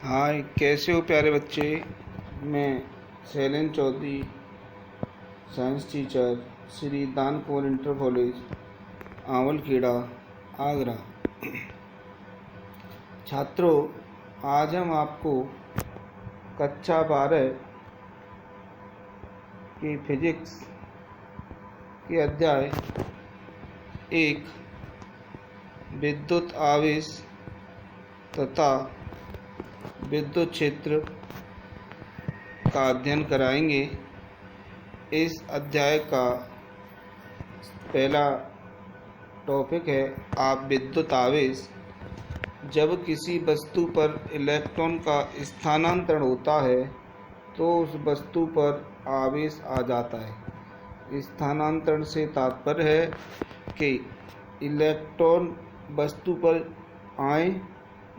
हाय, कैसे हो प्यारे बच्चे। मैं शैलेंद्र चौधरी, साइंस टीचर, श्री दान कुंवर इंटर कॉलेज, आंवलखेड़ा, आगरा। छात्रों, आज हम आपको कक्षा 12 की फिजिक्स के अध्याय 1 विद्युत आवेश तथा विद्युत क्षेत्र का अध्ययन कराएंगे। इस अध्याय का पहला टॉपिक है आप विद्युत आवेश। जब किसी वस्तु पर इलेक्ट्रॉन का स्थानांतरण होता है तो उस वस्तु पर आवेश आ जाता है। स्थानांतरण से तात्पर्य है कि इलेक्ट्रॉन वस्तु पर आए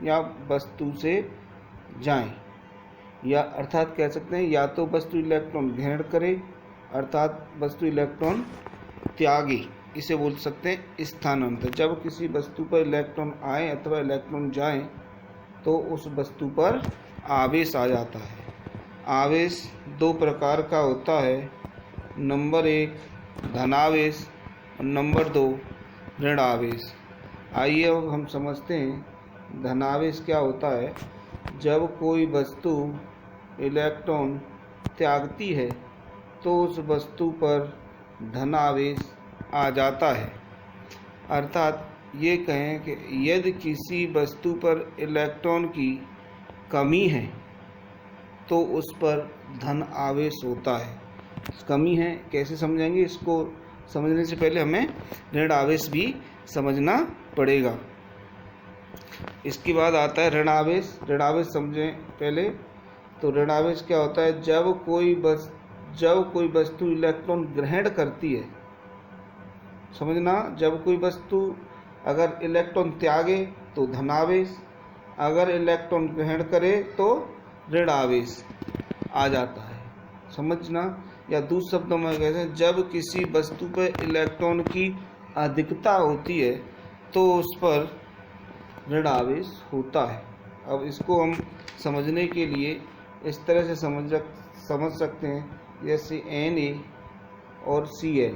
या वस्तु से जाएं, या अर्थात कह सकते हैं या तो वस्तु इलेक्ट्रॉन ग्रहण करे अर्थात वस्तु इलेक्ट्रॉन त्यागे, इसे बोल सकते हैं स्थानांतरण। जब किसी वस्तु पर इलेक्ट्रॉन आए अथवा इलेक्ट्रॉन जाए तो उस वस्तु पर आवेश आ जाता है। आवेश दो प्रकार का होता है, नंबर 1 धनावेश और नंबर 2 ऋण आवेश। आइए अब हम समझते हैं धनावेश क्या होता है। जब कोई वस्तु इलेक्ट्रॉन त्यागती है तो उस वस्तु पर धन आवेश आ जाता है। अर्थात ये कहें कि यदि किसी वस्तु पर इलेक्ट्रॉन की कमी है तो उस पर धन आवेश होता है। कमी है कैसे समझेंगे, इसको समझने से पहले हमें ऋण आवेश भी समझना पड़ेगा। इसके बाद आता है ऋण आवेश। ऋण आवेश समझें पहले। तो ऋण आवेश क्या होता है, जब कोई वस्तु इलेक्ट्रॉन ग्रहण करती है, समझना, जब कोई वस्तु अगर इलेक्ट्रॉन त्यागे तो धनावेश, अगर इलेक्ट्रॉन ग्रहण करे तो ऋण आवेश आ जाता है, समझना। या दूसरे शब्दों में कहते हैं जब किसी वस्तु पर इलेक्ट्रॉन की अधिकता होती है तो उस पर ऋण आवेश होता है। अब इसको हम समझने के लिए इस तरह से समझ सकते हैं, जैसे Na और Cl।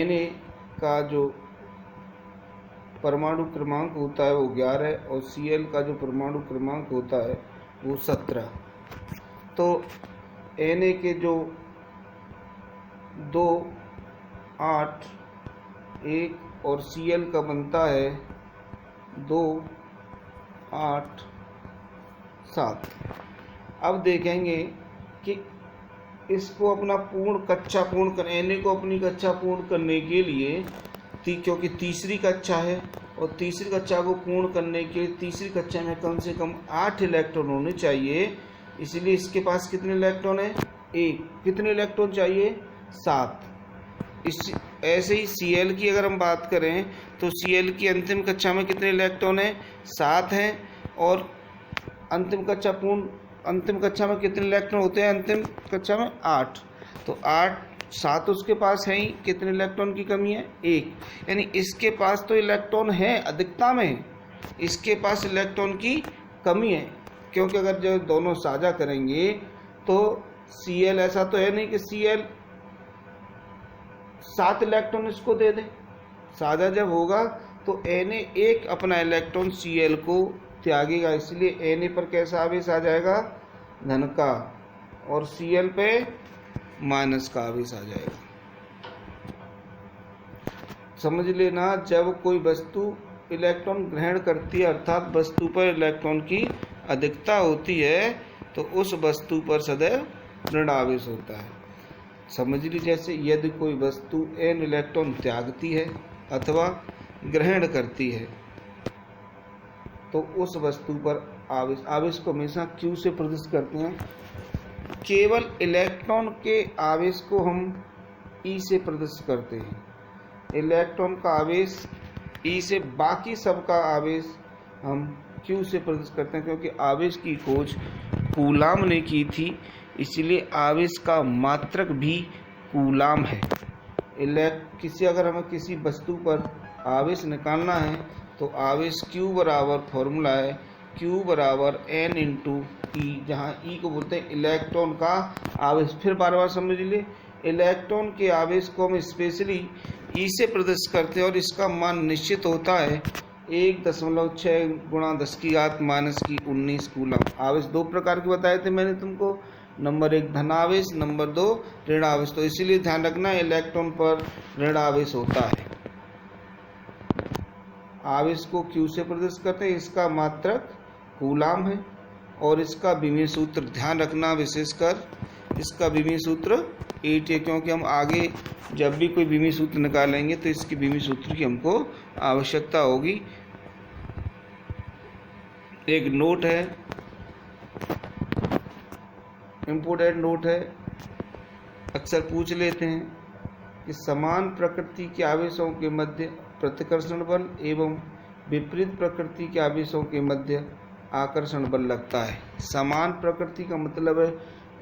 Na का जो परमाणु क्रमांक होता है वो 11 और Cl का जो परमाणु क्रमांक होता है वो 17। तो Na के जो 2, 8, 1 और Cl का बनता है 2, 8, 7। अब देखेंगे कि इसको अपना Na को अपनी कक्षा पूर्ण करने के लिए क्योंकि तीसरी कक्षा है और तीसरी कक्षा को पूर्ण करने के लिए तीसरी कक्षा में कम से कम 8 इलेक्ट्रॉन होने चाहिए। इसलिए इसके पास कितने इलेक्ट्रॉन है? 1। कितने इलेक्ट्रॉन चाहिए? 7। ऐसे ही Cl की अगर हम बात करें तो Cl की अंतिम कक्षा में कितने इलेक्ट्रॉन हैं? 7 हैं। और अंतिम कक्षा में कितने इलेक्ट्रॉन होते हैं? अंतिम कक्षा में 8। तो 8, 7 उसके पास है ही, कितने इलेक्ट्रॉन की कमी है? 1। यानी इसके पास तो इलेक्ट्रॉन है, अधिकता में है, इसके पास इलेक्ट्रॉन की कमी है। क्योंकि अगर जो दोनों साझा करेंगे तो Cl ऐसा तो है नहीं कि Cl 7 इलेक्ट्रॉन इसको दे दे। साझा जब होगा तो Na एक अपना इलेक्ट्रॉन Cl को त्यागेगा, इसलिए Na पर कैसा आवेश आ जाएगा? धन का, और Cl पे माइनस का आवेश आ जाएगा। समझ लेना, जब कोई वस्तु इलेक्ट्रॉन ग्रहण करती है अर्थात वस्तु पर इलेक्ट्रॉन की अधिकता होती है तो उस वस्तु पर सदैव ऋण आवेश होता है। समझ ली, जैसे यदि कोई वस्तु n इलेक्ट्रॉन त्यागती है अथवा ग्रहण करती है तो उस वस्तु पर आवेश को हमेशा Q से प्रदर्शित करते हैं। केवल इलेक्ट्रॉन के आवेश को हम E से प्रदर्शित करते हैं। इलेक्ट्रॉन का आवेश E से, बाकी सबका आवेश हम Q से प्रदर्शित करते हैं, क्योंकि आवेश की खोज कूलाम ने की थी, इसलिए आवेश का मात्रक भी कूलाम है। अगर हमें किसी वस्तु पर आवेश निकालना है तो आवेश Q बराबर फॉर्मूला है Q बराबर N इंटू ई, जहाँ ई को बोलते हैं इलेक्ट्रॉन का आवेश। फिर बार बार समझ लीजिए, इलेक्ट्रॉन के आवेश को हम स्पेशली ई से प्रदर्शित करते हैं और इसका मान निश्चित होता है 1.6 गुणा 10⁻⁻19 कूलम। आवेश दो प्रकार के बताए थे मैंने तुमको, नंबर 1 धन आवेश, नंबर 2 ऋण आवेश। तो इसीलिए ध्यान रखना इलेक्ट्रॉन पर ऋण आवेश होता है। आवेश को Q से प्रदर्शित करते हैं, इसका मात्रक कूलाम है और इसका विमीय सूत्र ध्यान रखना, विशेषकर इसका विमीय सूत्र 8 है, क्योंकि हम आगे जब भी कोई विमीय सूत्र निकालेंगे तो इसके विमीय सूत्र की हमको आवश्यकता होगी। एक नोट है, इम्पोर्टेंट नोट है, अक्सर पूछ लेते हैं कि समान प्रकृति के आवेशों के मध्य प्रतिकर्षण बल एवं विपरीत प्रकृति के आवेशों के मध्य आकर्षण बल लगता है। समान प्रकृति का मतलब है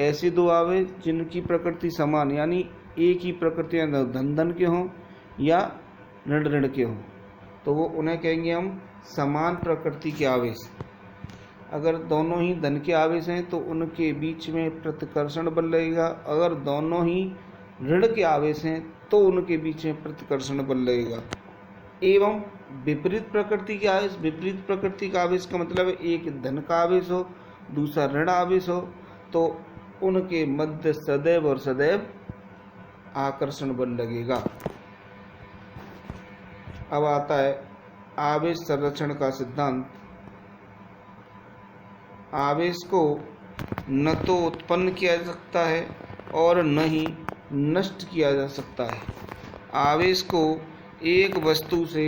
ऐसे दो आवेश जिनकी प्रकृति समान, यानी एक ही प्रकृति धन धन के हों या ऋण ऋण के हों, तो वो उन्हें कहेंगे हम समान प्रकृति के आवेश। अगर दोनों ही धन के आवेश हैं तो उनके बीच में प्रतिकर्षण बल लगेगा, अगर दोनों ही ऋण के आवेश हैं तो उनके बीच में प्रतिकर्षण बल लगेगा। एवं विपरीत प्रकृति के आवेश, विपरीत प्रकृति का आवेश का मतलब है एक धन का आवेश हो दूसरा ऋण आवेश हो, तो उनके मध्य सदैव और सदैव आकर्षण बल लगेगा। अब आता है आवेश संरक्षण का सिद्धांत। आवेश को न तो उत्पन्न किया जा सकता है और न ही नष्ट किया जा सकता है। आवेश को एक वस्तु से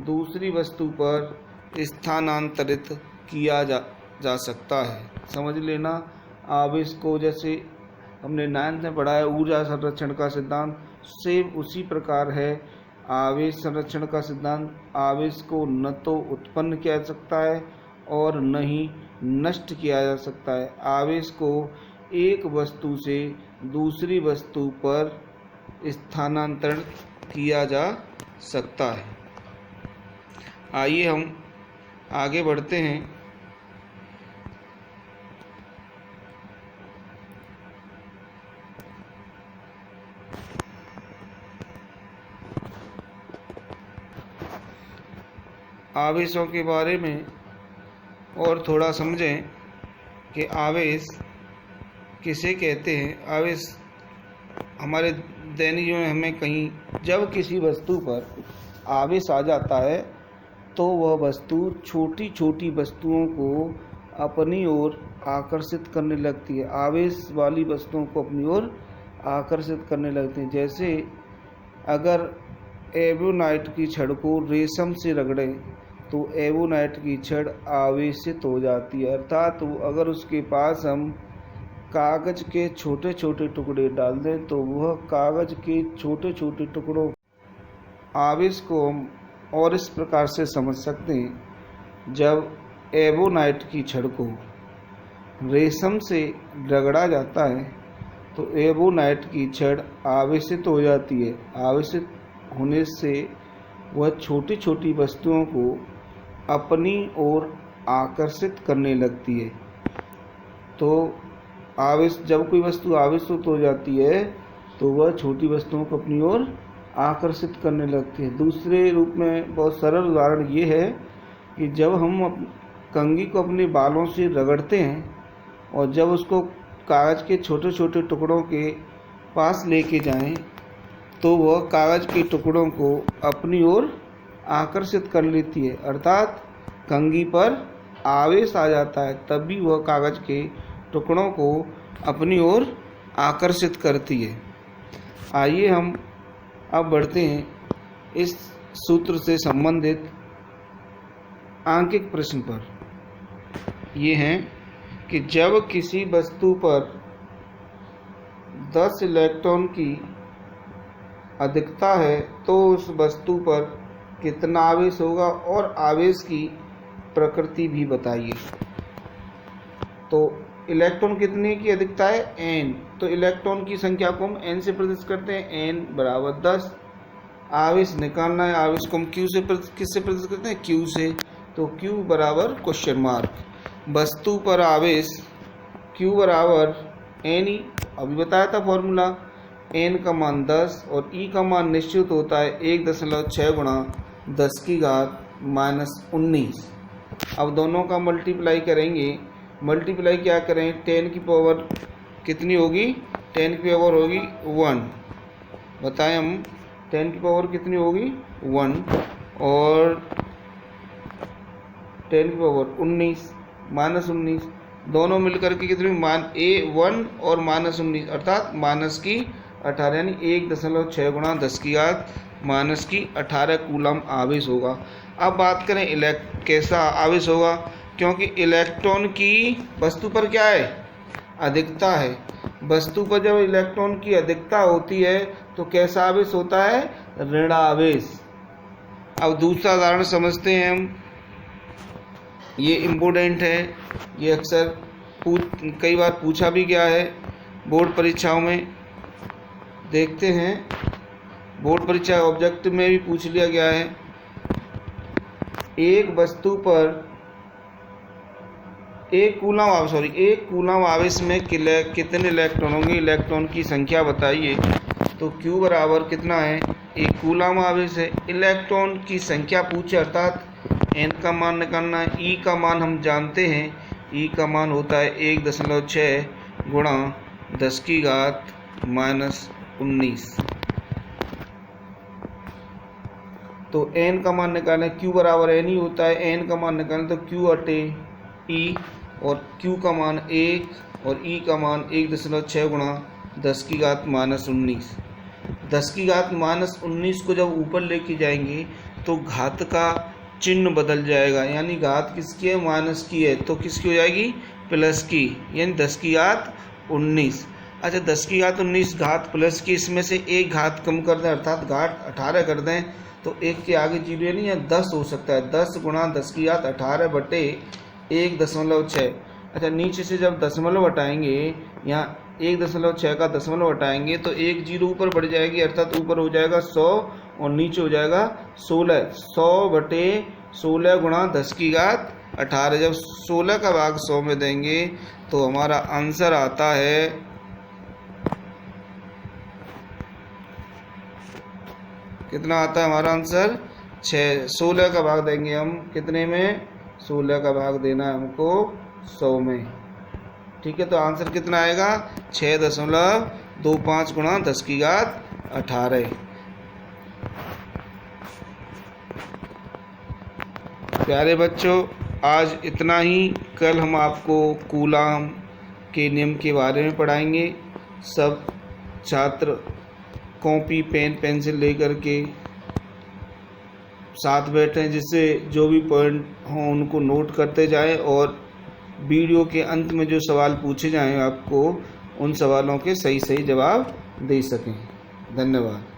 दूसरी वस्तु पर स्थानांतरित किया जा सकता है। समझ लेना, आवेश को जैसे हमने 9th में पढ़ा है ऊर्जा संरक्षण का सिद्धांत, सेम उसी प्रकार है आवेश संरक्षण का सिद्धांत। आवेश को न तो उत्पन्न किया जा सकता है और न ही नष्ट किया जा सकता है। आवेश को एक वस्तु से दूसरी वस्तु पर स्थानांतरण किया जा सकता है। आइए हम आगे बढ़ते हैं। आवेशों के बारे में और थोड़ा समझें कि आवेश किसे कहते हैं। आवेश हमारे दैनिक जीवन में हमें कहीं जब किसी वस्तु पर आवेश आ जाता है तो वह वस्तु छोटी छोटी वस्तुओं को अपनी ओर आकर्षित करने लगती है। आवेश वाली वस्तुओं को अपनी ओर आकर्षित करने लगती है। जैसे अगर एवोनाइट की छड़ को रेशम से रगड़ें तो एवोनाइट की छड़ आवेशित हो जाती है, अर्थात अगर उसके पास हम कागज के छोटे छोटे टुकड़े डाल दें तो वह कागज के छोटे छोटे टुकड़ों आवेश को हम और इस प्रकार से समझ सकते हैं। जब एवोनाइट की छड़ को रेशम से रगड़ा जाता है तो एवोनाइट की छड़ आवेशित हो जाती है। आवेशित होने से वह छोटी छोटी वस्तुओं को अपनी ओर आकर्षित करने लगती है। तो आवेश, जब कोई वस्तु आवेशित हो जाती है तो वह छोटी वस्तुओं को अपनी ओर आकर्षित करने लगती है। दूसरे रूप में बहुत सरल उदाहरण ये है कि जब हम कंघी को अपने बालों से रगड़ते हैं और जब उसको कागज़ के छोटे छोटे टुकड़ों के पास लेके जाएं तो वह कागज़ के टुकड़ों को अपनी ओर आकर्षित कर लेती है, अर्थात कंघी पर आवेश आ जाता है, तब भी वह कागज़ के टुकड़ों को अपनी ओर आकर्षित करती है। आइए हम अब बढ़ते हैं इस सूत्र से संबंधित आंकिक प्रश्न पर। ये हैं कि जब किसी वस्तु पर 10 इलेक्ट्रॉन की अधिकता है तो उस वस्तु पर कितना आवेश होगा और आवेश की प्रकृति भी बताइए। तो इलेक्ट्रॉन कितने की अधिकता है? n। तो इलेक्ट्रॉन की संख्या को हम n से प्रदर्शित करते हैं, n बराबर 10। आवेश निकालना है। आवेश को हम क्यू से किससे प्रदर्शित करते हैं? क्यू से। तो क्यू बराबर क्वेश्चन मार्क। वस्तु पर आवेश क्यू बराबर एन ई, अभी बताया था फॉर्मूला। एन का मान 10 और ई का मान निश्चित होता है 1.6 गुणा 10 की घात -19। अब दोनों का मल्टीप्लाई करेंगे। मल्टीप्लाई क्या करें? 10 की पावर कितनी होगी? 10 की पावर होगी 1। बताएं हम, 10 की पावर कितनी होगी? 1। और 10 की पावर 19 -19, दोनों मिलकर के कितनी? -1 और -19 अर्थात -18, यानी 1.6 गुणा 10 की घात -18 कूलम आवेश होगा। अब बात करें कैसा आवेश होगा, क्योंकि इलेक्ट्रॉन की वस्तु पर क्या है? अधिकता है। वस्तु पर जब इलेक्ट्रॉन की अधिकता होती है तो कैसा आवेश होता है? ऋण आवेश। अब दूसरा उदाहरण समझते हैं हम। ये इम्पोर्टेंट है, ये अक्सर कई बार पूछा भी गया है बोर्ड परीक्षाओं में। देखते हैं, बोर्ड परीक्षा ऑब्जेक्ट में भी पूछ लिया गया है। एक वस्तु पर एक कूलम आवेश में कितने इलेक्ट्रॉन होंगे? इलेक्ट्रॉन की संख्या बताइए। तो Q बराबर कितना है? एक कूलम आवेश है, इलेक्ट्रॉन की संख्या पूछे अर्थात N का मान निकालना है। E का मान हम जानते हैं, E का मान होता है 1.6 गुणा 10 की घात -19। तो N का मान निकालें, Q बराबर N ही होता है। N का मान निकालें तो Q अटे E, और Q का मान 1 और E का मान 1.6 गुणा 10 की घात -19। 10 की घात -19 को जब ऊपर लेके जाएंगे तो घात का चिन्ह बदल जाएगा, यानी घात किसकी है? माइनस की है, तो किसकी हो जाएगी? प्लस की, यानी 10 की घात 19। अच्छा, 10 की घात 19 घात प्लस की, इसमें से एक घात कम कर दें अर्थात घात 18 कर दें तो एक के आगे जीरो नहीं है 10 हो सकता है। 10 गुणा 10 की घात 18 बटे 1.6। अच्छा, नीचे से जब दशमलव हटाएंगे, यहाँ 1.6 का दशमलव हटाएंगे तो एक जीरो ऊपर बढ़ जाएगी, अर्थात ऊपर हो जाएगा 100 और नीचे हो जाएगा 16। 100 बटे 16 गुणा 10 की घात 18। जब 16 का भाग 100 में देंगे तो हमारा आंसर आता है कितना आता है? हमारा आंसर 6। 16 का भाग देंगे हम कितने में? 16 का भाग देना है हमको 100 में। ठीक है, तो आंसर कितना आएगा? 6.25 गुणा 10 की घात 18। प्यारे बच्चों, आज इतना ही। कल हम आपको कूलम के नियम के बारे में पढ़ाएंगे। सब छात्र कॉपी पेन पेंसिल लेकर के साथ बैठें, जिससे जो भी पॉइंट हों उनको नोट करते जाएं और वीडियो के अंत में जो सवाल पूछे जाएं आपको उन सवालों के सही जवाब दे सकें। धन्यवाद।